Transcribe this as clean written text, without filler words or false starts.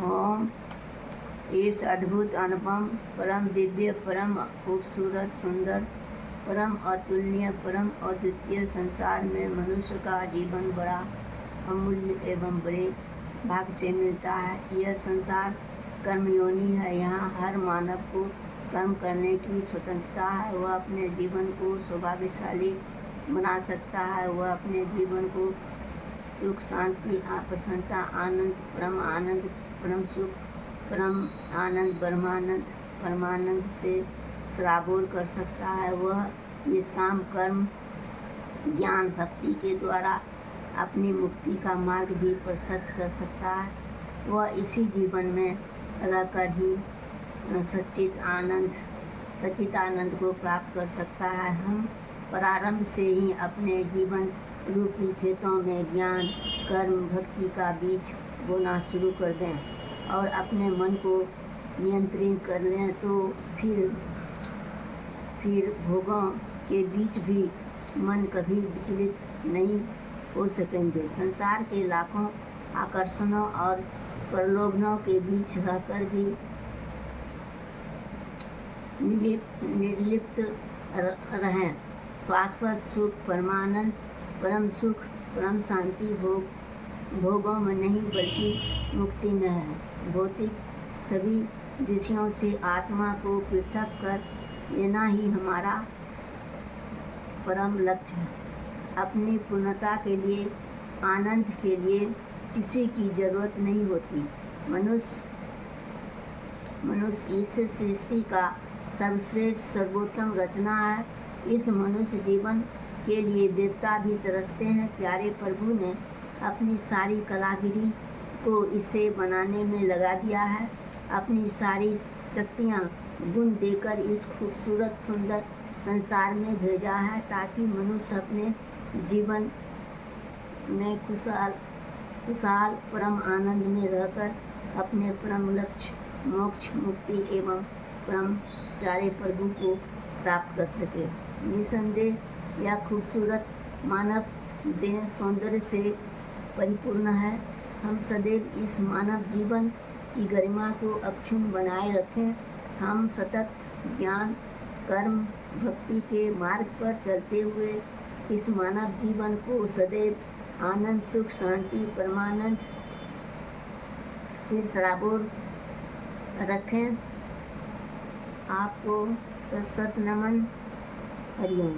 ओम। इस अद्भुत, अनुपम, परम दिव्य, परम खूबसूरत, सुंदर, परम अतुलनीय, परम अद्वितीय संसार में मनुष्य का जीवन बड़ा अमूल्य एवं बड़े भाग्य से मिलता है। यह संसार कर्मयोनि है। यहाँ हर मानव को कर्म करने की स्वतंत्रता है। वह अपने जीवन को सौभाग्यशाली बना सकता है। वह अपने जीवन को सुख, शांति, प्रसन्नता, आनंद, परम सुख, परम आनंद, ब्रह्मानंद, परमानंद से सराबोर कर सकता है। वह निष्काम कर्म, ज्ञान, भक्ति के द्वारा अपनी मुक्ति का मार्ग भी प्रशस्त कर सकता है। वह इसी जीवन में रहकर ही सच्चित आनंद को प्राप्त कर सकता है। हम प्रारंभ से ही अपने जीवन रूपी खेतों में ज्ञान, कर्म, भक्ति का बीज बोना शुरू कर दें और अपने मन को नियंत्रित कर लें, तो फिर भोगों के बीच भी मन कभी विचलित नहीं हो सकेंगे। संसार के लाखों आकर्षणों और प्रलोभनों के बीच रहकर भी निर्लिप्त रहें। शाश्वत सुख, परमानंद, परम सुख, परम शांति भोगों में नहीं बल्कि मुक्ति में है। भौतिक सभी विषयों से आत्मा को पृथक कर लेना ही हमारा परम लक्ष्य है। अपनी पूर्णता के लिए, आनंद के लिए किसी की जरूरत नहीं होती। मनुष्य इस सृष्टि का सर्वश्रेष्ठ सर्वोत्तम रचना है। इस मनुष्य जीवन के लिए देवता भी तरसते हैं। प्यारे प्रभु ने अपनी सारी कलागिरी को इसे बनाने में लगा दिया है। अपनी सारी शक्तियाँ गुण देकर इस खूबसूरत सुंदर संसार में भेजा है, ताकि मनुष्य अपने जीवन में खुशहाल परम आनंद में रहकर अपने परम लक्ष्य मोक्ष, मुक्ति एवं परम प्यारे प्रभु को प्राप्त कर सके। निसंदेह यह खूबसूरत मानव देह सौंदर्य से परिपूर्ण है। हम सदैव इस मानव जीवन की गरिमा को अक्षुण्ण बनाए रखें। हम सतत ज्ञान, कर्म, भक्ति के मार्ग पर चलते हुए इस मानव जीवन को सदैव आनंद, सुख, शांति, परमानंद से सराबोर रखें। आपको सत नमन। हरिओम।